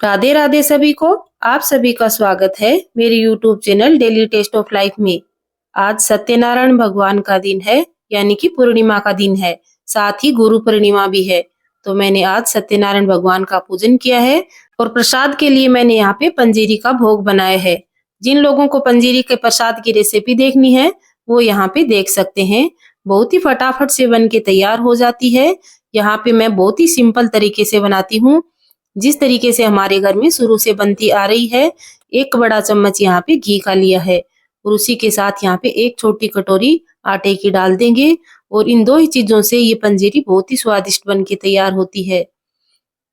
राधे राधे सभी को। आप सभी का स्वागत है मेरे YouTube channel daily taste of life में। आज सत्यनारायण भगवान का दिन है, यानी कि पूर्णिमा का दिन है, साथ ही गुरु पूर्णिमा भी है। तो मैंने आज सत्यनारायण भगवान का पूजन किया है और प्रसाद के लिए मैंने यहाँ पे पंजीरी का भोग बनाया है। जिन लोगों को पंजीरी के प्रसाद की रेसिपी देखनी है वो यहाँ पे देख सकते हैं। बहुत ही फटाफट से बन के तैयार हो जाती है। यहाँ पे मैं बहुत ही सिंपल तरीके से बनाती हूँ, जिस तरीके से हमारे घर में शुरू से बनती आ रही है। एक बड़ा चम्मच यहाँ पे घी का लिया है और उसी के साथ यहाँ पे एक छोटी कटोरी आटे की डाल देंगे और इन दो ही चीजों से ये पंजीरी बहुत ही स्वादिष्ट बन के तैयार होती है।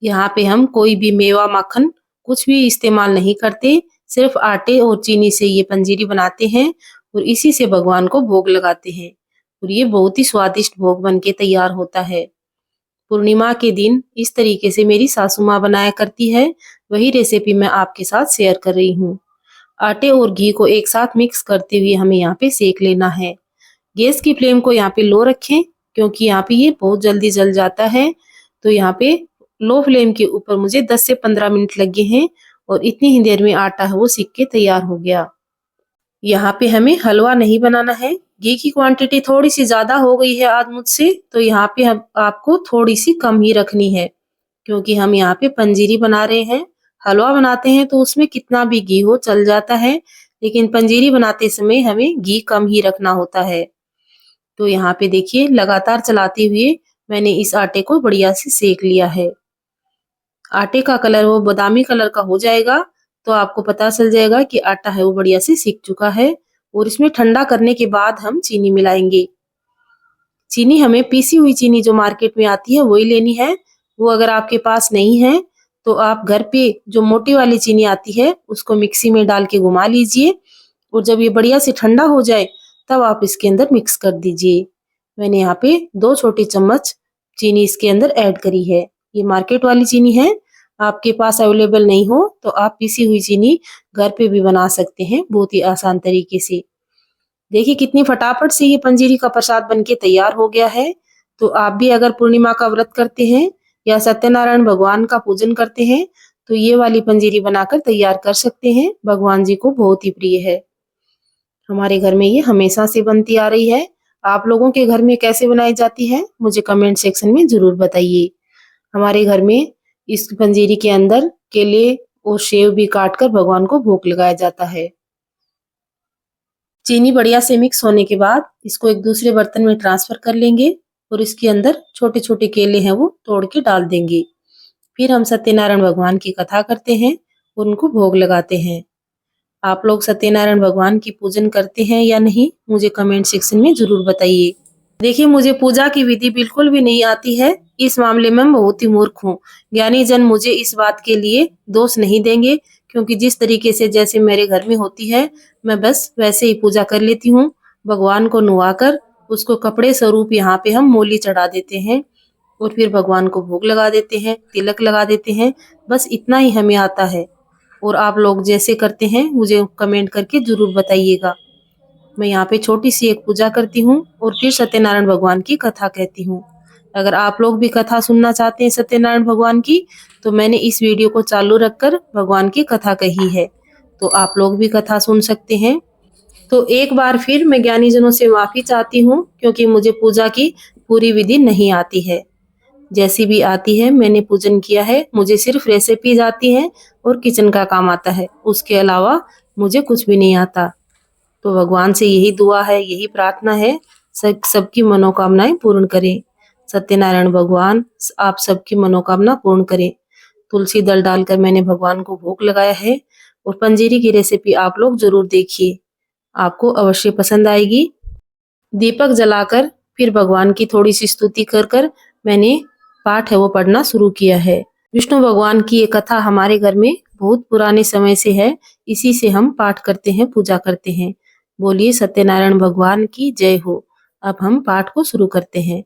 यहाँ पे हम कोई भी मेवा, माखन कुछ भी इस्तेमाल नहीं करते, सिर्फ आटे और चीनी से ये पंजीरी बनाते हैं और इसी से भगवान को भोग लगाते हैं और ये बहुत ही स्वादिष्ट भोग बन के तैयार होता है। पूर्णिमा के दिन इस तरीके से मेरी सासू माँ बनाया करती है, वही रेसिपी मैं आपके साथ शेयर कर रही हूँ। आटे और घी को एक साथ मिक्स करते हुए हमें यहाँ पे सेक लेना है। गैस की फ्लेम को यहाँ पे लो रखें, क्योंकि यहाँ पे ये बहुत जल्दी जल जाता है। तो यहाँ पे लो फ्लेम के ऊपर मुझे 10 से 15 मिनट लगे हैं और इतनी ही देर में आटा है वो सीख के तैयार हो गया। यहाँ पे हमें हलवा नहीं बनाना है। घी की क्वांटिटी थोड़ी सी ज्यादा हो गई है आज मुझसे, तो यहाँ पे हम आपको थोड़ी सी कम ही रखनी है, क्योंकि हम यहाँ पे पंजीरी बना रहे हैं। हलवा बनाते हैं तो उसमें कितना भी घी हो चल जाता है, लेकिन पंजीरी बनाते समय हमें घी कम ही रखना होता है। तो यहाँ पे देखिए लगातार चलाते हुए मैंने इस आटे को बढ़िया से सेक लिया है। आटे का कलर वो बादामी कलर का हो जाएगा तो आपको पता चल जाएगा कि आटा है वो बढ़िया से सीख चुका है। और इसमें ठंडा करने के बाद हम चीनी मिलाएंगे। चीनी हमें पीसी हुई चीनी जो मार्केट में आती है वही लेनी है। वो अगर आपके पास नहीं है तो आप घर पे जो मोटी वाली चीनी आती है उसको मिक्सी में डाल के घुमा लीजिए और जब ये बढ़िया से ठंडा हो जाए तब आप इसके अंदर मिक्स कर दीजिए। मैंने यहाँ पे 2 छोटी चम्मच चीनी इसके अंदर ऐड करी है। ये मार्केट वाली चीनी है, आपके पास अवेलेबल नहीं हो तो आप पीसी हुई चीनी घर पे भी बना सकते हैं बहुत ही आसान तरीके से। देखिए कितनी फटाफट से ये पंजीरी का प्रसाद बनके तैयार हो गया है। तो आप भी अगर पूर्णिमा का व्रत करते हैं या सत्यनारायण भगवान का पूजन करते हैं तो ये वाली पंजीरी बनाकर तैयार कर सकते हैं। भगवान जी को बहुत ही प्रिय है। हमारे घर में ये हमेशा से बनती आ रही है। आप लोगों के घर में कैसे बनाई जाती है मुझे कमेंट सेक्शन में जरूर बताइए। हमारे घर में इस पंजीरी के अंदर केले और सेव भी काटकर भगवान को भोग लगाया जाता है। चीनी बढ़िया से मिक्स होने के बाद इसको एक दूसरे बर्तन में ट्रांसफर कर लेंगे और इसके अंदर छोटे छोटे केले हैं वो तोड़ के डाल देंगे। फिर हम सत्यनारायण भगवान की कथा करते हैं और उनको भोग लगाते हैं। आप लोग सत्यनारायण भगवान की पूजन करते हैं या नहीं मुझे कमेंट सेक्शन में जरूर बताइए। देखिए मुझे पूजा की विधि बिल्कुल भी नहीं आती है, इस मामले में मैं बहुत ही मूर्ख हूँ। ज्ञानी जन मुझे इस बात के लिए दोष नहीं देंगे, क्योंकि जिस तरीके से जैसे मेरे घर में होती है मैं बस वैसे ही पूजा कर लेती हूँ। भगवान को नुआकर उसको कपड़े स्वरूप यहाँ पे हम मोली चढ़ा देते हैं और फिर भगवान को भोग लगा देते हैं, तिलक लगा देते हैं। बस इतना ही हमें आता है और आप लोग जैसे करते हैं मुझे कमेंट करके जरूर बताइएगा। मैं यहाँ पे छोटी सी एक पूजा करती हूँ और फिर सत्यनारायण भगवान की कथा कहती हूँ। अगर आप लोग भी कथा सुनना चाहते हैं सत्यनारायण भगवान की तो मैंने इस वीडियो को चालू रखकर भगवान की कथा कही है, तो आप लोग भी कथा सुन सकते हैं। तो एक बार फिर मैं ज्ञानी जनों से माफी चाहती हूँ, क्योंकि मुझे पूजा की पूरी विधि नहीं आती है। जैसी भी आती है मैंने पूजन किया है। मुझे सिर्फ रेसिपीज आती हैं और किचन का काम आता है, उसके अलावा मुझे कुछ भी नहीं आता। तो भगवान से यही दुआ है, यही प्रार्थना है, सबकी मनोकामनाएं पूर्ण करें। सत्यनारायण भगवान आप सबकी मनोकामना पूर्ण करें। तुलसी दल डालकर मैंने भगवान को भोग लगाया है और पंजीरी की रेसिपी आप लोग जरूर देखिए, आपको अवश्य पसंद आएगी। दीपक जलाकर फिर भगवान की थोड़ी सी स्तुति कर कर मैंने पाठ है वो पढ़ना शुरू किया है। विष्णु भगवान की ये कथा हमारे घर में बहुत पुराने समय से है, इसी से हम पाठ करते हैं, पूजा करते हैं। बोलिए सत्यनारायण भगवान की जय हो। अब हम पाठ को शुरू करते हैं।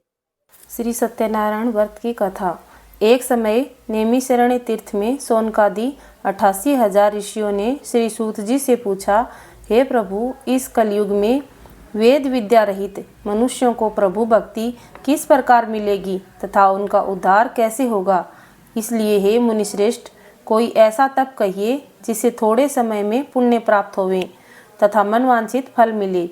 श्री सत्यनारायण व्रत की कथा। एक समय नैमिषारण्य तीर्थ में शौनकादि 88,000 ऋषियों ने श्री सूत जी से पूछा, हे प्रभु, इस कलयुग में वेद विद्या रहित मनुष्यों को प्रभु भक्ति किस प्रकार मिलेगी तथा उनका उद्धार कैसे होगा। इसलिए हे मुनिश्रेष्ठ, कोई ऐसा तप कहिए जिसे थोड़े समय में पुण्य प्राप्त होवे तथा मनवांछित फल मिले।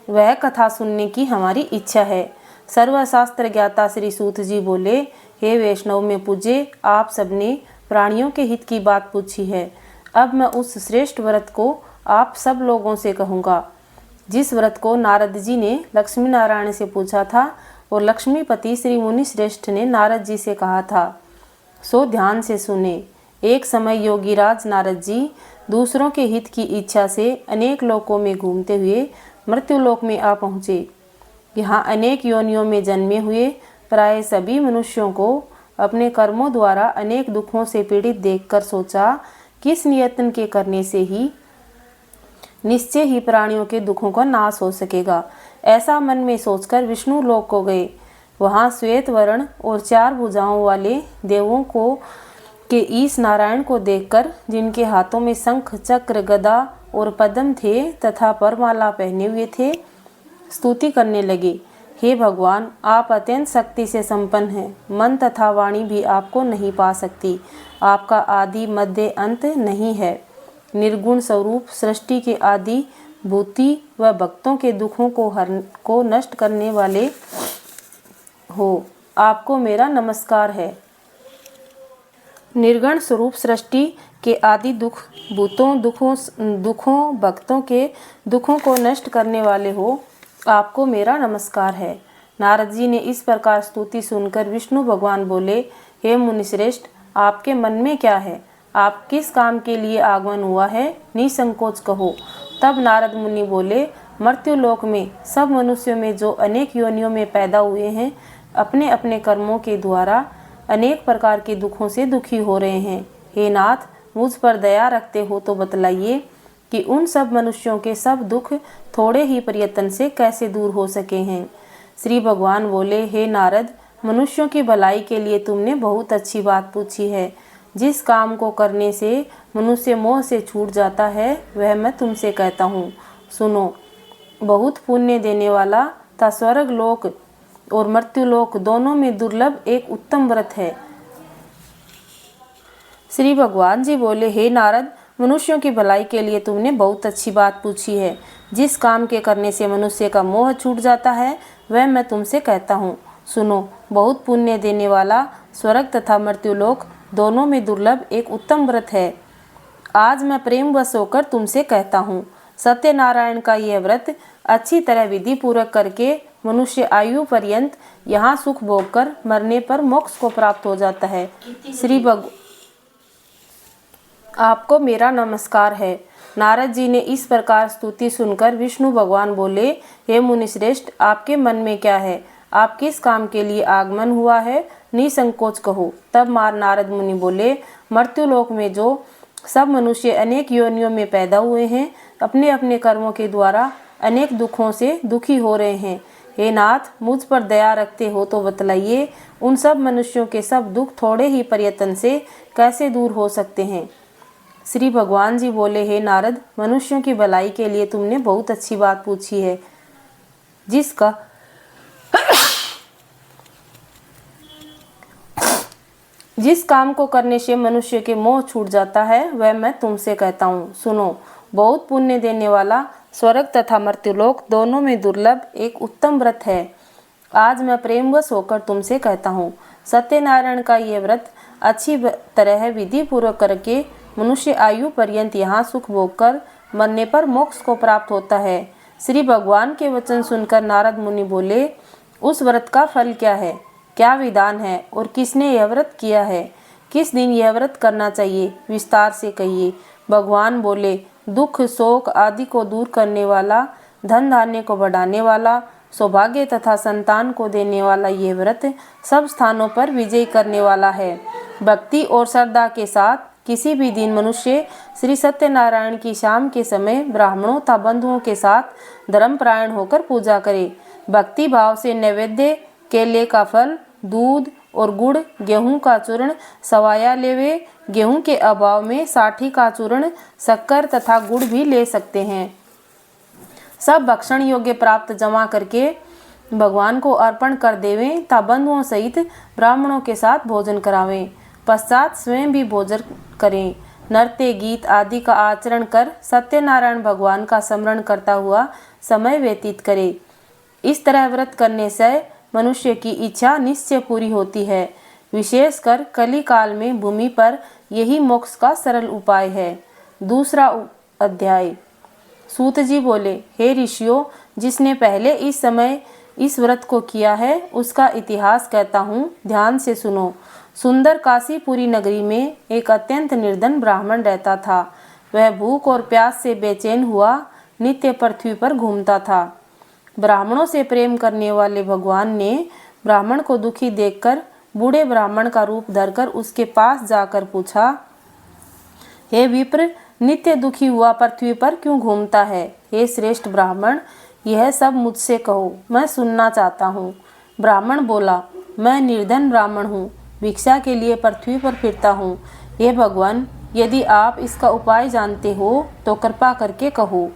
वह कथा सुनने की हमारी इच्छा है। सर्वशास्त्र ज्ञाता श्री सूत जी बोले, हे वैष्णव में पूज्य, आप सबने प्राणियों के हित की बात पूछी है। अब मैं उस श्रेष्ठ व्रत को आप सब लोगों से कहूँगा जिस व्रत को नारद जी ने लक्ष्मी नारायण से पूछा था और लक्ष्मीपति श्री मुनि श्रेष्ठ ने नारद जी से कहा था। सो ध्यान से सुने। एक समय योगीराज नारद जी दूसरों के हित की इच्छा से अनेक लोकों में घूमते हुए मृत्युलोक में आ पहुँचे। यहाँ अनेक योनियों में जन्मे हुए प्राय सभी मनुष्यों को अपने कर्मों द्वारा अनेक दुखों से पीड़ित देखकर सोचा कि इस नियतन के करने से ही निश्चय ही प्राणियों के दुखों का नाश हो सकेगा। ऐसा मन में सोचकर विष्णु लोक को गए। वहाँ श्वेत वर्ण और 4 भुजाओं वाले देवों को के ईश नारायण को देखकर, जिनके हाथों में शंख चक्र गदा और पद्म थे तथा परमाला पहने हुए थे, स्तुति करने लगे। हे भगवान, आप अत्यंत शक्ति से संपन्न हैं। मन तथा वाणी भी आपको नहीं पा सकती। आपका आदि मध्य अंत नहीं है। निर्गुण स्वरूप सृष्टि के आदि भूति व भक्तों के दुखों को नष्ट करने वाले हो। आपको मेरा नमस्कार है। निर्गुण स्वरूप सृष्टि के आदि दुखों भक्तों के दुखों को नष्ट करने वाले हो। आपको मेरा नमस्कार है। नारद जी ने इस प्रकार स्तुति सुनकर विष्णु भगवान बोले, हे मुनिश्रेष्ठ, आपके मन में क्या है? आप किस काम के लिए आगमन हुआ है? निसंकोच कहो। तब नारद मुनि बोले, मर्त्युलोक में सब मनुष्यों में जो अनेक योनियों में पैदा हुए हैं, अपने अपने कर्मों के द्वारा अनेक प्रकार के दुखों से दुखी हो रहे हैं। हे नाथ, मुझ पर दया रखते हो तो बतलाइए कि उन सब मनुष्यों के सब दुख थोड़े ही प्रयत्न से कैसे दूर हो सके हैं। श्री भगवान बोले, हे नारद, मनुष्यों की भलाई के लिए तुमने बहुत अच्छी बात पूछी है। जिस काम को करने से मनुष्य मोह से छूट जाता है, वह मैं तुमसे कहता हूँ। सुनो। बहुत पुण्य देने वाला था स्वर्ग लोक और मृत्युलोक दोनों में दुर्लभ एक उत्तम व्रत है। श्री भगवान जी बोले, हे नारद, मनुष्यों की भलाई के लिए तुमने बहुत अच्छी बात पूछी है। जिस काम के करने से मनुष्य का मोह छूट जाता है, वह मैं तुमसे कहता हूँ। सुनो। बहुत पुण्य देने वाला स्वर्ग तथा मृत्युलोक दोनों में दुर्लभ एक उत्तम व्रत है। आज मैं प्रेमवश होकर तुमसे कहता हूँ। सत्यनारायण का यह व्रत अच्छी तरह विधि पूर्वक करके मनुष्य आयु पर्यंत यहाँ सुख भोगकर मरने पर मोक्ष को प्राप्त हो जाता है। आपको मेरा नमस्कार है। नारद जी ने इस प्रकार स्तुति सुनकर विष्णु भगवान बोले, हे मुनिश्रेष्ठ, आपके मन में क्या है? आप किस काम के लिए आगमन हुआ है? निसंकोच कहो। तब नारद मुनि बोले, मर्त्युलोक में जो सब मनुष्य अनेक योनियों में पैदा हुए हैं, अपने अपने कर्मों के द्वारा अनेक दुखों से दुखी हो रहे हैं। हे नाथ, मुझ पर दया रखते हो तो बतलाइए, उन सब मनुष्यों के सब दुख थोड़े ही प्रयत्न से कैसे दूर हो सकते हैं। श्री भगवान जी बोले, हे नारद, मनुष्यों की भलाई के लिए तुमने बहुत अच्छी बात पूछी है। जिस काम को करने से मनुष्य के मोह छूट जाता है, वह मैं तुमसे कहता हूँ। सुनो। बहुत पुण्य देने वाला स्वर्ग तथा मर्त्युलोक दोनों में दुर्लभ एक उत्तम व्रत है। आज मैं प्रेमवश होकर तुमसे कहता हूँ। सत्यनारायण का यह व्रत अच्छी तरह विधि पूर्वक करके मनुष्य आयु पर्यंत यहाँ सुख भोगकर मरने पर मोक्ष को प्राप्त होता है। श्री भगवान के वचन सुनकर नारद मुनि बोले, उस व्रत का फल क्या है? क्या विधान है और किसने यह व्रत किया है? किस दिन यह व्रत करना चाहिए? विस्तार से कहिए। भगवान बोले, दुख शोक आदि को दूर करने वाला, धन धान्य को बढ़ाने वाला, सौभाग्य तथा संतान को देने वाला ये व्रत सब स्थानों पर विजय करने वाला है। भक्ति और श्रद्धा के साथ किसी भी दिन मनुष्य श्री सत्यनारायण की शाम के समय ब्राह्मणों तथा बंधुओं के साथ धर्मपरायण होकर पूजा करे। भक्ति भाव से नैवेद्य केले का फल, दूध और गुड़, गेहूं का चूर्ण सवाया लेवे। गेहूं के अभाव में साठी का चूर्ण, शक्कर तथा गुड़ भी ले सकते हैं। सब भक्षण योग्य प्राप्त जमा करके भगवान को अर्पण कर देवें तथा बंधुओं सहित ब्राह्मणों के साथ भोजन करावें। पश्चात स्वयं भी भोजन करें। नृत्य गीत आदि का आचरण कर सत्यनारायण भगवान का स्मरण करता हुआ समय व्यतीत करे। इस तरह व्रत करने से मनुष्य की इच्छा निश्चय पूरी होती है। विशेषकर कली काल में भूमि पर यही मोक्ष का सरल उपाय है। दूसरा अध्याय। सूत जी बोले, हे ऋषियों, जिसने पहले इस समय इस व्रत को किया है उसका इतिहास कहता हूँ, ध्यान से सुनो। सुंदर काशीपुरी नगरी में एक अत्यंत निर्धन ब्राह्मण रहता था। वह भूख और प्यास से बेचैन हुआ नित्य पृथ्वी पर घूमता था। ब्राह्मणों से प्रेम करने वाले भगवान ने ब्राह्मण को दुखी देखकर बूढ़े ब्राह्मण का रूप धरकर उसके पास जाकर पूछा, हे विप्र, नित्य दुखी हुआ पृथ्वी पर क्यों घूमता है? हे श्रेष्ठ ब्राह्मण, यह सब मुझसे कहो, मैं सुनना चाहता हूँ। ब्राह्मण बोला, मैं निर्धन ब्राह्मण हूँ, भिक्षा के लिए पृथ्वी पर फिरता हूँ। हे भगवान, यदि आप इसका उपाय जानते हो तो कृपा करके कहो।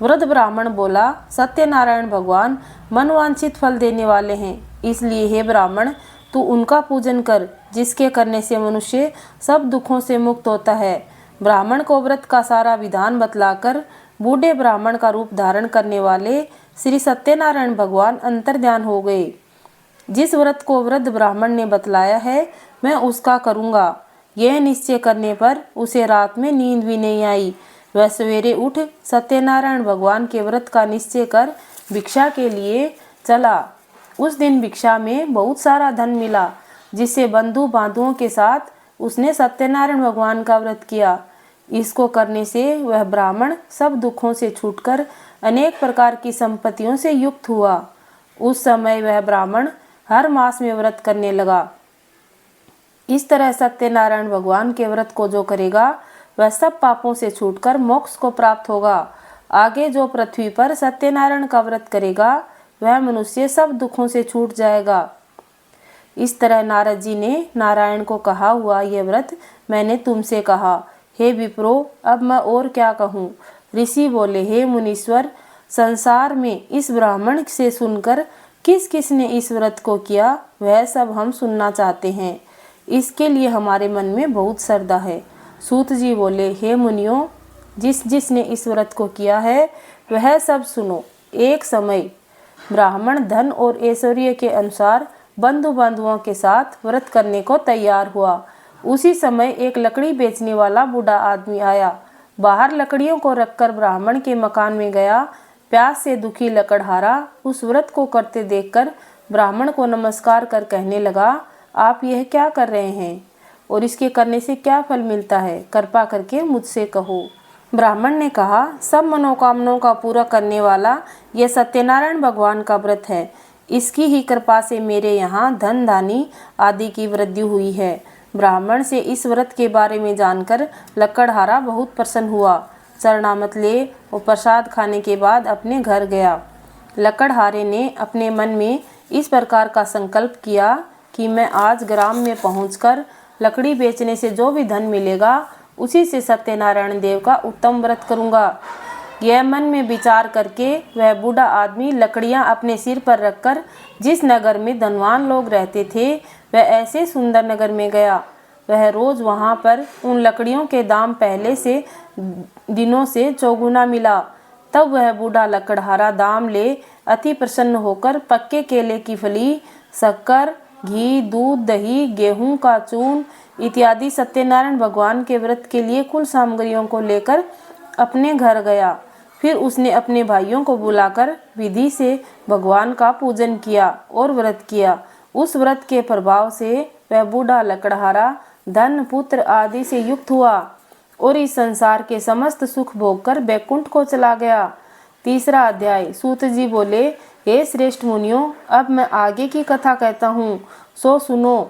वृद्ध ब्राह्मण बोला, सत्यनारायण भगवान मनवांछित फल देने वाले हैं, इसलिए हे ब्राह्मण, तू उनका पूजन कर, जिसके करने से मनुष्य सब दुखों से मुक्त होता है। ब्राह्मण को व्रत का सारा विधान बतलाकर बूढ़े ब्राह्मण का रूप धारण करने वाले श्री सत्यनारायण भगवान अंतर्ध्यान हो गए। जिस व्रत को वृद्ध ब्राह्मण ने बतलाया है, मैं उसका करूँगा। यह निश्चय करने पर उसे रात में नींद भी नहीं आई। वह सवेरे उठ सत्यनारायण भगवान के व्रत का निश्चय कर भिक्षा के लिए चला। उस दिन भिक्षा में बहुत सारा धन मिला, जिससे बंधु बांधुओं के साथ उसने सत्यनारायण भगवान का व्रत किया। इसको करने से वह ब्राह्मण सब दुखों से छूटकर अनेक प्रकार की संपत्तियों से युक्त हुआ। उस समय वह ब्राह्मण हर मास में व्रत करने लगा। इस तरह सत्यनारायण भगवान के व्रत को जो करेगा वह सब पापों से छूटकर मोक्ष को प्राप्त होगा। आगे जो पृथ्वी पर सत्यनारायण का व्रत करेगा वह मनुष्य सब दुखों से छूट जाएगा। इस तरह नारद जी ने नारायण को कहा हुआ यह व्रत मैंने तुमसे कहा। हे विप्रो, अब मैं और क्या कहूँ? ऋषि बोले, हे मुनीश्वर, संसार में इस ब्राह्मण से सुनकर किस किस ने इस व्रत को किया वह सब हम सुनना चाहते हैं। इसके लिए हमारे मन में बहुत श्रद्धा है। सूत जी बोले, हे मुनियों, जिसने इस व्रत को किया है वह सब सुनो। एक समय ब्राह्मण धन और ऐश्वर्य के अनुसार बंधु बांधुओं के साथ व्रत करने को तैयार हुआ। उसी समय एक लकड़ी बेचने वाला बूढ़ा आदमी आया। बाहर लकड़ियों को रखकर ब्राह्मण के मकान में गया। प्यास से दुखी लकड़हारा उस व्रत को करते देखकर ब्राह्मण को नमस्कार कर कहने लगा, आप यह क्या कर रहे हैं और इसके करने से क्या फल मिलता है? कृपा करके मुझसे कहो। ब्राह्मण ने कहा, सब मनोकामनाओं का पूरा करने वाला यह सत्यनारायण भगवान का व्रत है। इसकी ही कृपा से मेरे यहाँ धन धानी आदि की वृद्धि हुई है। ब्राह्मण से इस व्रत के बारे में जानकर लकड़हारा बहुत प्रसन्न हुआ। चरणामत ले और प्रसाद खाने के बाद अपने घर गया। लकड़हारे ने अपने मन में इस प्रकार का संकल्प किया कि मैं आज ग्राम में पहुंचकर लकड़ी बेचने से जो भी धन मिलेगा उसी से सत्यनारायण देव का उत्तम व्रत करूंगा। यह मन में विचार करके वह बूढ़ा आदमी लकड़ियां अपने सिर पर रखकर जिस नगर में धनवान लोग रहते थे वह ऐसे सुंदर नगर में गया। वह रोज वहां पर उन लकड़ियों के दाम पहले से दिनों से चौगुना मिला। तब वह बूढ़ा लकड़हारा दाम ले अति प्रसन्न होकर पक्के केले की फली, शक्कर, घी, दूध, दही, गेहूं का चूर्ण इत्यादि सत्यनारायण भगवान के व्रत के लिए कुल सामग्रियों को लेकर अपने घर गया। फिर उसने अपने भाइयों को बुलाकर विधि से भगवान का पूजन किया और व्रत किया। उस व्रत के प्रभाव से वह बूढ़ा लकड़हारा धन, पुत्र आदि से युक्त हुआ और इस संसार के समस्त सुख भोगकर बैकुंठ को चला गया। तीसरा अध्याय। सूत जी बोले, हे श्रेष्ठ मुनियों, अब मैं आगे की कथा कहता हूँ, सो सुनो।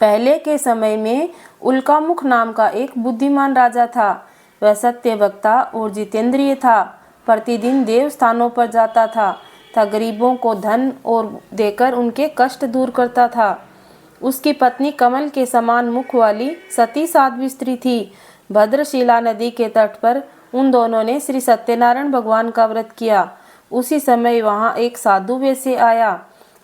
पहले के समय में उल्कामुख नाम का एक बुद्धिमान राजा था। वह सत्य वक्ता और जितेंद्रिय था। प्रतिदिन देव स्थानों पर जाता था गरीबों को धन और देकर उनके कष्ट दूर करता था। उसकी पत्नी कमल के समान मुख वाली सती साध्वी स्त्री थी। भद्रशिला नदी के तट पर उन दोनों ने श्री सत्यनारायण भगवान का व्रत किया। उसी समय वहाँ एक साधु वैसे आया।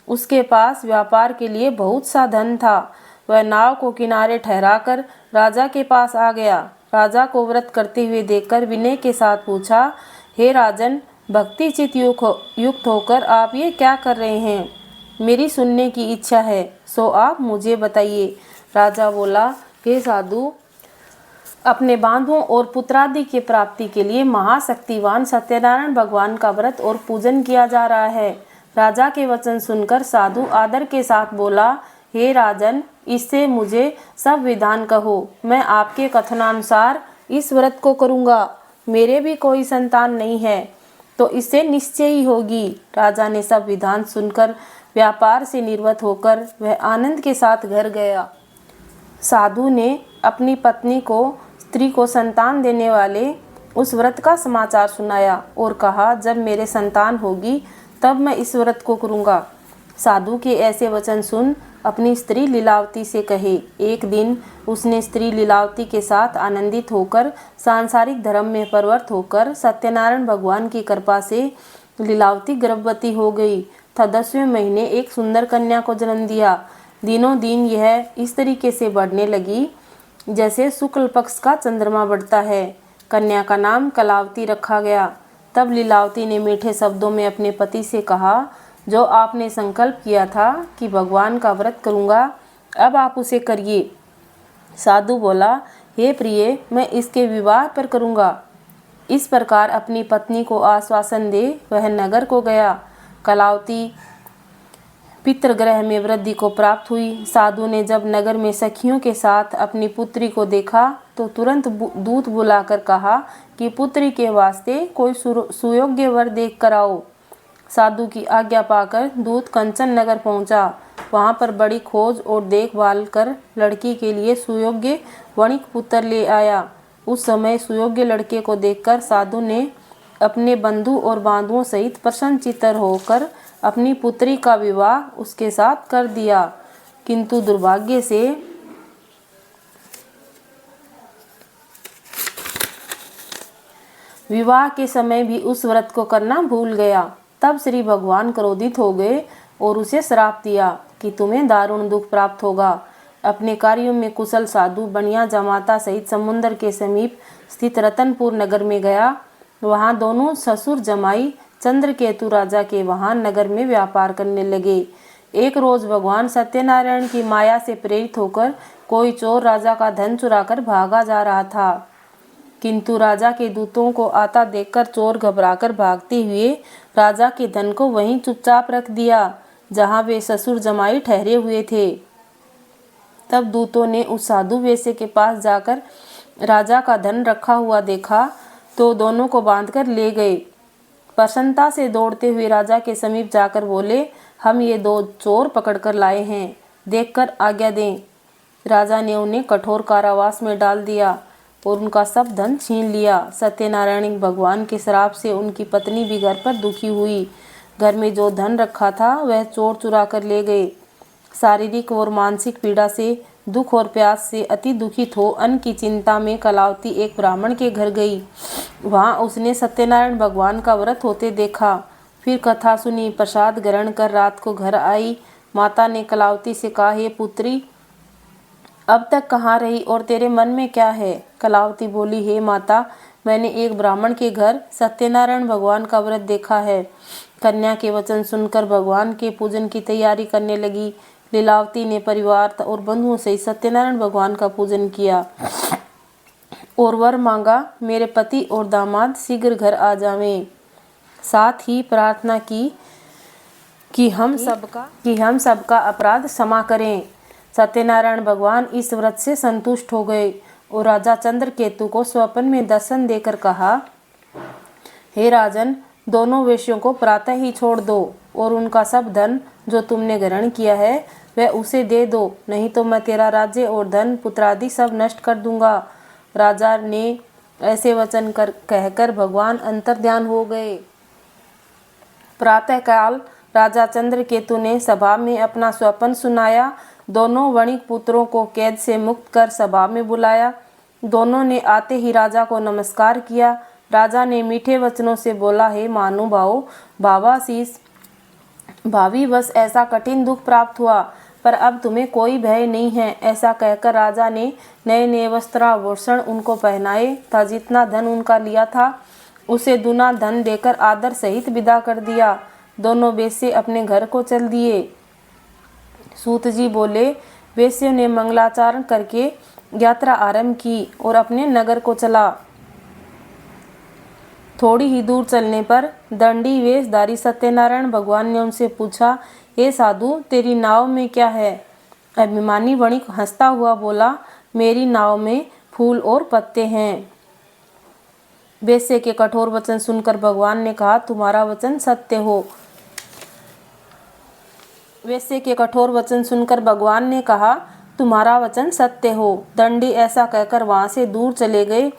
उसके पास व्यापार के लिए बहुत सा धन था। वह नाव को किनारे ठहराकर राजा के पास आ गया। राजा को व्रत करते हुए देखकर विनय के साथ पूछा, हे राजन, भक्ति चित युक्त होकर आप ये क्या कर रहे हैं? मेरी सुनने की इच्छा है, सो आप मुझे बताइए। राजा बोला, हे साधु, अपने बांधुओं और पुत्रादि की प्राप्ति के लिए महाशक्तिवान सत्यनारायण भगवान का व्रत और पूजन किया जा रहा है। राजा के वचन सुनकर साधु आदर के साथ बोला, हे राजन, इससे मुझे सब विधान कहो, मैं आपके कथनानुसार इस व्रत को करूँगा। मेरे भी कोई संतान नहीं है, तो इससे निश्चय ही होगी। राजा ने सब विधान सुनकर व्यापार से निर्वृत्त होकर वह आनंद के साथ घर गया। साधु ने अपनी पत्नी को, स्त्री को संतान देने वाले उस व्रत का समाचार सुनाया और कहा, जब मेरे संतान होगी तब मैं इस व्रत को करूँगा। साधु के ऐसे वचन सुन अपनी स्त्री लीलावती से कहे। एक दिन उसने स्त्री लीलावती के साथ आनंदित होकर सांसारिक धर्म में प्रवृत्त होकर सत्यनारायण भगवान की कृपा से लीलावती गर्भवती हो गई तथा 10वें महीने एक सुंदर कन्या को जन्म दिया। दिनों दिन यह इस तरीके से बढ़ने लगी जैसे शुक्ल पक्ष का चंद्रमा बढ़ता है। कन्या का नाम कलावती रखा गया। तब लीलावती ने मीठे शब्दों में अपने पति से कहा, जो आपने संकल्प किया था कि भगवान का व्रत करूँगा, अब आप उसे करिए। साधु बोला, हे प्रिय, मैं इसके विवाह पर करूँगा। इस प्रकार अपनी पत्नी को आश्वासन दे वह नगर को गया। कलावती पितृगृह में वृद्धि को प्राप्त हुई। साधु ने जब नगर में सखियों के साथ अपनी पुत्री को देखा तो तुरंत दूत बुलाकर कहा कि पुत्री के वास्ते कोई सुयोग्य वर देख कर आओ। साधु की आज्ञा पाकर दूत कंचन नगर पहुंचा। वहां पर बड़ी खोज और देखभाल कर लड़की के लिए सुयोग्य वणिक पुत्र ले आया। उस समय सुयोग्य लड़के को देखकर साधु ने अपने बंधु और बांधुओं सहित प्रसन्नचित्त होकर अपनी पुत्री का विवाह उसके साथ कर दिया। किंतु दुर्भाग्य से विवाह के समय भी उस व्रत को करना भूल गया। तब श्री भगवान क्रोधित हो गए और उसे श्राप दिया कि तुम्हें दारुण दुख प्राप्त होगा। अपने कार्यों में कुशल साधु बनिया जमाता सहित समुद्र के समीप स्थित रतनपुर नगर में गया। वहां दोनों ससुर जमाई चंद्रकेतु राजा के वहां नगर में व्यापार करने लगे। एक रोज भगवान सत्यनारायण की माया से प्रेरित होकर कोई चोर राजा का धन चुराकर भागा जा रहा था। किंतु राजा के दूतों को आता देखकर चोर घबराकर भागते हुए राजा के धन को वहीं चुपचाप रख दिया जहां वे ससुर जमाई ठहरे हुए थे। तब दूतों ने उस साधु वेश्य के पास जाकर राजा का धन रखा हुआ देखा तो दोनों को बांधकर ले गए। प्रसन्नता से दौड़ते हुए राजा के समीप जाकर बोले, हम ये 2 चोर पकड़कर लाए हैं, देखकर आज्ञा दें। राजा ने उन्हें कठोर कारावास में डाल दिया और उनका सब धन छीन लिया। सत्यनारायण भगवान के श्राप से उनकी पत्नी भी घर पर दुखी हुई। घर में जो धन रखा था वह चोर चुरा कर ले गए। शारीरिक और मानसिक पीड़ा से, दुख और प्यास से अति दुखित हो अन्न की चिंता में कलावती एक ब्राह्मण के घर गई। वहां उसने सत्यनारायण भगवान का व्रत होते देखा। फिर कथा सुनी, प्रसाद ग्रहण कर रात को घर आई। माता ने कलावती से कहा, हे पुत्री, अब तक कहाँ रही और तेरे मन में क्या है? कलावती बोली, हे माता, मैंने एक ब्राह्मण के घर सत्यनारायण भगवान का व्रत देखा है। कन्या के वचन सुनकर भगवान के पूजन की तैयारी करने लगी। लीलावती ने परिवार और बंधुओं से सत्यनारायण भगवान का पूजन किया और वर मांगा, मेरे पति और दामाद शीघ्र घर आ जावें। साथ ही प्रार्थना की कि हम सबका अपराध क्षमा करें। सत्यनारायण भगवान इस व्रत से संतुष्ट हो गए और राजा चंद्रकेतु को स्वप्न में दर्शन देकर कहा, हे राजन, दोनों वेश्यों को प्रातः ही छोड़ दो और उनका सब धन जो तुमने ग्रहण किया है वह उसे दे दो, नहीं तो मैं तेरा राज्य और धन पुत्रादि सब नष्ट कर दूंगा। राजा ने ऐसे वचन कहकर भगवान अंतर्ध्यान हो गए। प्रातःकाल राजा चंद्रकेतु ने सभा में अपना स्वप्न सुनाया। दोनों वणिक पुत्रों को कैद से मुक्त कर सभा में बुलाया। दोनों ने आते ही राजा को नमस्कार किया। राजा ने मीठे वचनों से बोला, हे महानुभाव, भावाशीष, भावी बस ऐसा कठिन दुख प्राप्त हुआ। पर अब तुम्हें कोई भय नहीं है। ऐसा कहकर राजा ने नए नए वस्त्राभूषण उनको पहनाए था। जितना धन उनका लिया था उसे दुना धन देकर आदर सहित विदा कर दिया। दोनों वेश्ये अपने घर को चल दिए। सूत जी बोले, वेश्यों ने मंगलाचरण करके यात्रा आरंभ की और अपने नगर को चला। थोड़ी ही दूर चलने पर दंडी वेशधारी सत्यनारायण भगवान ने उनसे पूछा, हे साधु, तेरी नाव में क्या है? अभिमानी वणिक हंसता हुआ बोला, मेरी नाव में फूल और पत्ते हैं। वेश्ये के कठोर वचन सुनकर भगवान ने कहा, तुम्हारा वचन सत्य हो। वेश्ये के कठोर वचन सुनकर भगवान ने कहा, तुम्हारा वचन सत्य हो। दंडी ऐसा कहकर वहां से दूर चले गए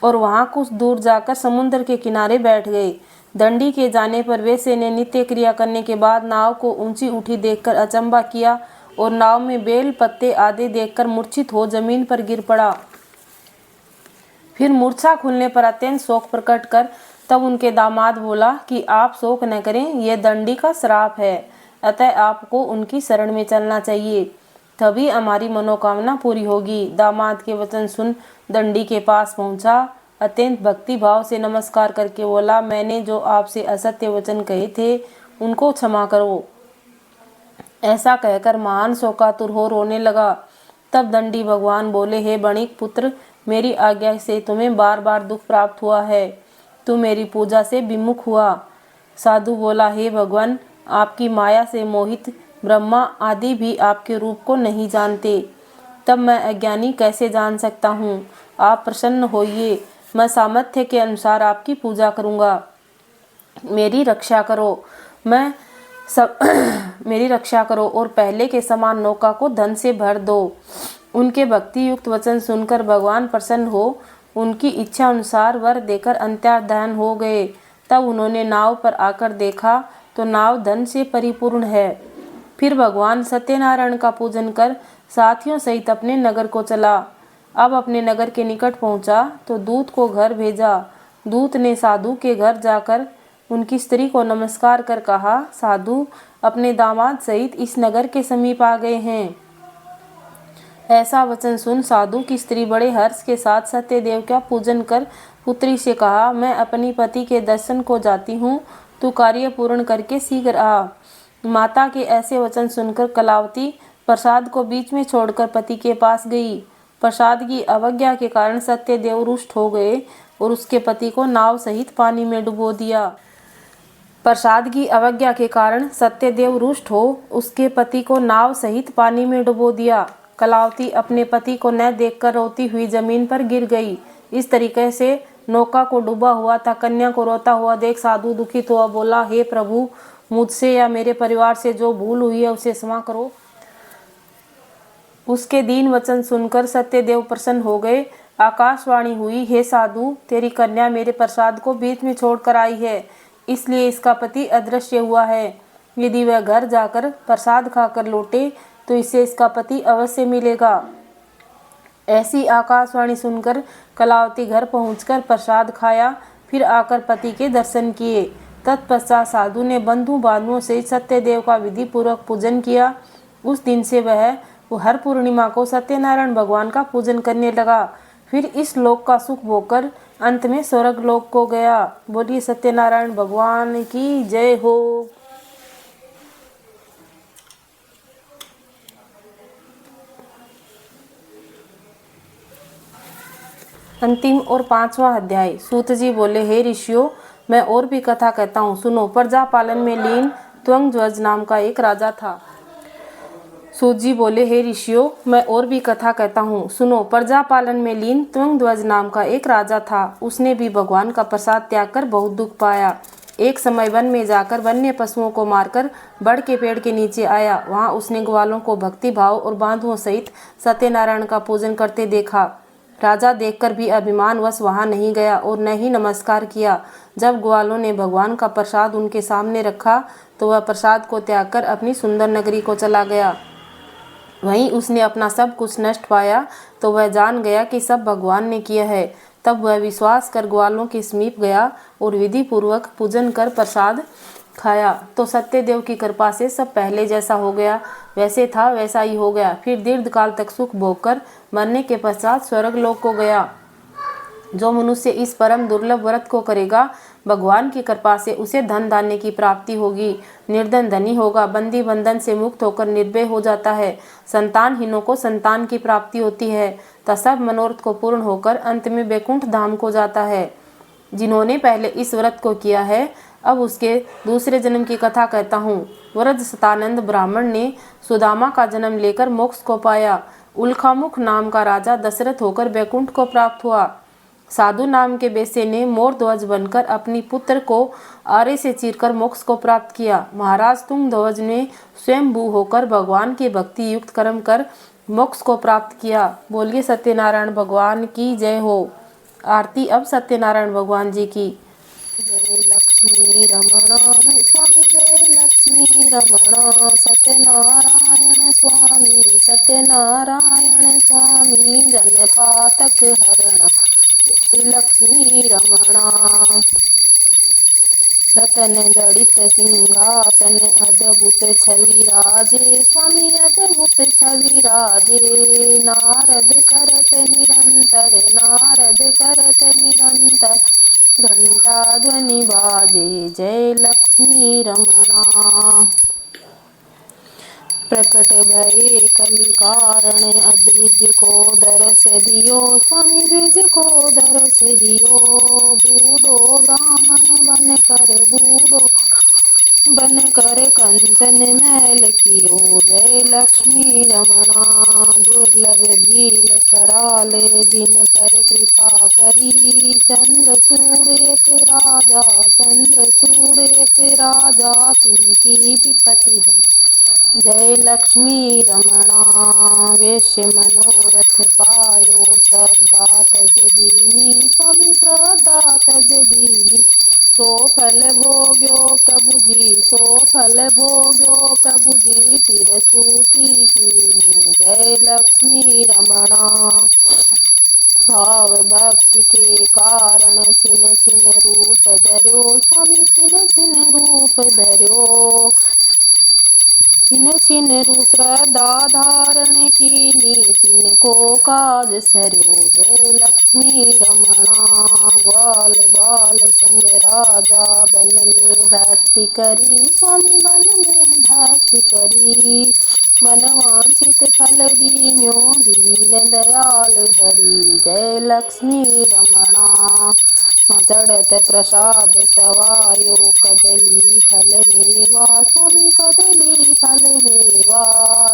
और वहां कुछ दूर जाकर समुद्र के किनारे बैठ गए। दंडी के जाने पर वेश्ये ने नित्य क्रिया करने के बाद नाव को ऊंची उठी देखकर अचंभा किया और नाव में बेल पत्ते आदि देखकर मूर्छित हो जमीन पर गिर पड़ा। फिर मूर्छा खुलने पर अत्यंत शोक प्रकट कर तब उनके दामाद बोला कि आप शोक न करें, यह दंडी का श्राप है, अतः आपको उनकी शरण में चलना चाहिए, तभी हमारी मनोकामना पूरी होगी। दामाद के वचन सुन दंडी के पास पहुंचा, अत्यंत भक्ति भाव से नमस्कार करके बोला, मैंने जो आपसे असत्य वचन कहे थे उनको क्षमा करो। ऐसा कहकर महान शोकातुर हो रोने लगा। तब दंडी भगवान बोले, हे वणिक पुत्र, मेरी आज्ञा से तुम्हें बार बार दुख प्राप्त हुआ है, तू मेरी पूजा से विमुख हुआ। साधु बोला, हे भगवान, आपकी माया से मोहित ब्रह्मा आदि भी आपके रूप को नहीं जानते, तब मैं अज्ञानी कैसे जान सकता हूँ? आप प्रसन्न होइए, मैं सामर्थ्य के अनुसार आपकी पूजा करूँगा। मेरी रक्षा करो, मेरी रक्षा करो और पहले के समान नौका को धन से भर दो। उनके भक्ति युक्त वचन सुनकर भगवान प्रसन्न हो उनकी इच्छा अनुसार वर देकर अंतर्धान हो गए। तब उन्होंने नाव पर आकर देखा तो नाव धन से परिपूर्ण है। फिर भगवान सत्यनारायण का पूजन कर साथियों सहित अपने नगर को चला। अब अपने नगर के निकट पहुंचा तो दूत को घर भेजा। दूत ने साधु के घर जाकर उनकी स्त्री को नमस्कार कर कहा, साधु अपने दामाद सहित इस नगर के समीप आ गए हैं। ऐसा वचन सुन साधु की स्त्री बड़े हर्ष के साथ सत्यदेव का पूजन कर पुत्री से कहा, मैं अपनी पति के दर्शन को जाती हूँ, तू कार्य पूर्ण करके शीघ्र आ। माता के ऐसे वचन सुनकर कलावती प्रसाद को बीच में छोड़कर पति के पास गई। प्रसाद की अवज्ञा के कारण सत्यदेव रुष्ट हो गए और उसके पति को नाव सहित पानी में डुबो दिया। प्रसाद की अवज्ञा के कारण सत्यदेव रुष्ट हो उसके पति को नाव सहित पानी में डुबो दिया। कलावती अपने पति को न देखकर रोती हुई जमीन पर गिर गई। इस तरीके से नौका को डूबा हुआ था कन्या को रोता हुआ देख साधु दुखित हुआ, बोला, हे प्रभु, मुझसे या मेरे परिवार से जो भूल हुई है उसे क्षमा करो। उसके दीन वचन सुनकर सत्यदेव प्रसन्न हो गए। आकाशवाणी हुई, हे साधु, तेरी कन्या मेरे प्रसाद को बीच में छोड़कर आई है, इसलिए इसका पति अदृश्य हुआ है। यदि वह घर जाकर प्रसाद खाकर लौटे तो इससे इसका पति अवश्य मिलेगा। ऐसी आकाशवाणी सुनकर कलावती घर पहुंचकर प्रसाद खाया, फिर आकर पति के दर्शन किए। तत्पश्चात साधु ने बंधु बांधुओं से सत्यदेव का विधि पूर्वक पूजन किया। उस दिन से वह हर पूर्णिमा को सत्यनारायण भगवान का पूजन करने लगा। फिर इस लोक का सुख भोगकर अंत में स्वर्ग लोक को गया। बोलिए सत्यनारायण भगवान की जय हो। अंतिम और 5वां अध्याय। सूत जी बोले, हे ऋषियों, मैं और भी कथा कहता हूँ, सुनो। प्रजा पालन में लीन त्वंगध्वज नाम का एक राजा था। सूत जी बोले, हे ऋषियों, मैं और भी कथा कहता हूँ, सुनो। प्रजा पालन में लीन त्वंगध्वज नाम का एक राजा था। उसने भी भगवान का प्रसाद त्याग कर बहुत दुख पाया। एक समय वन में जाकर वन्य पशुओं को मारकर बड़ के पेड़ के नीचे आया। वहाँ उसने ग्वालों को भक्ति भाव और बांधुओं सहित सत्यनारायण का पूजन करते देखा। राजा देखकर भी अभिमानवश वहां नहीं गया और न ही नमस्कार किया। जब ग्वालों ने भगवान का प्रसाद उनके सामने रखा तो वह प्रसाद को त्याग कर अपनी सुंदर नगरी को चला गया। वहीं उसने अपना सब कुछ नष्ट पाया तो वह जान गया कि सब भगवान ने किया है। तब वह विश्वास कर ग्वालों के समीप गया और विधि पूर्वक पूजन कर प्रसाद खाया तो सत्यदेव की कृपा से सब पहले जैसा हो गया। वैसे था वैसा ही हो गया। फिर दीर्घ काल तक सुख भोगकर मरने के पश्चात स्वर्ग लोक को गया। जो मनुष्य इस परम दुर्लभ व्रत को करेगा, भगवान की कृपा से उसे धन धान्य की प्राप्ति होगी। निर्धन धनी होगा, बंदी बंधन से मुक्त होकर निर्भय हो जाता है। संतानहीनों को संतान की प्राप्ति होती है, तथा सब मनोरथ को पूर्ण होकर अंत में वैकुंठ धाम को जाता है। जिन्होंने पहले इस व्रत को किया है, अब उसके दूसरे जन्म की कथा कहता हूँ। व्रज सतानंद ब्राह्मण ने सुदामा का जन्म लेकर मोक्ष को पाया। उल्कामुख नाम का राजा दशरथ होकर वैकुंठ को प्राप्त हुआ। साधु नाम के बेसे ने मोर ध्वज बनकर अपनी पुत्र को आरे से चीरकर मोक्ष को प्राप्त किया। महाराज तुंग ध्वज ने स्वयंभू होकर भगवान की भक्ति युक्त कर्म कर मोक्ष को प्राप्त किया। बोलिए सत्यनारायण भगवान की जय हो। आरती अब सत्यनारायण भगवान जी की। जय लक्ष्मी रमण स्वामी, जय लक्ष्मी रमण सत्यनारायण स्वामी, सत्यनारायण स्वामी जन पातक हरण लक्ष्मी रमणा। रतन जड़ित सिंहासन अद्भुत छवि राजे, स्वामी अद्भुत छवि राजे। नारद करत निरंतर, नारद करत निरंतर घंटा ध्वनि बाजे, जय लक्ष्मी रमणा। प्रकट भये कलि कारण अद्विज को दरस दियो, स्वामी द्विज को दरस दियो। बूढ़ो ब्राह्मण बन कर, बूढ़ो बन कर कंचन मैल कियो, जय लक्ष्मी रमणा। दुर्लभ भील कराल जिन पर कृपा करी, चंद्रचूड़ एक राजा, चंद्रचूड़ एक राजा तिनकी विपत्ति है, जय लक्ष्मी रमणा। वेश्य मनोरथ पायो, श्रद्धा तज दीनी, स्वामी श्रद्धा तज दीनी। सो फल भोग्यो प्रभु जी, सो फल भोग्यो प्रभु जी, फिर सूती कीनी, जय लक्ष्मी रमणा। भाव भक्ति के कारण छिन छिन रूप धर्यो, स्वामी छिन छिन रूप धर्यो। छिन छिन श्रद्धा धारण कीनी, तिनको काज सरयो, जय लक्ष्मी रमणा। ग्वाल बाल संग राजा बन में भक्ति करी, स्वामी बन में भक्ति करी। मन वांछित फल दीन्यो, दीन दयाल हरि, जय लक्ष्मी रमणा। चढ़त प्रसाद सवायो, कदली फल मेवा, स्वामी कदली फल मेवा।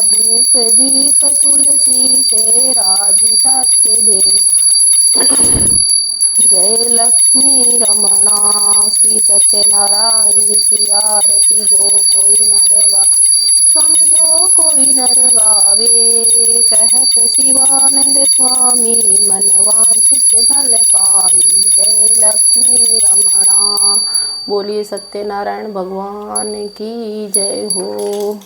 धूप दीप तुलसी से राजी सत्य दे, जय लक्ष्मी रमणा। श्री सत्यनारायण जी की आरती जो कोई नर गा, स्वामी जो कोई नर गावे। कहत शिवानंद स्वामी, मन वांछित फल पावे, जय लक्ष्मी रमणा। बोलिए सत्यनारायण भगवान की जय हो।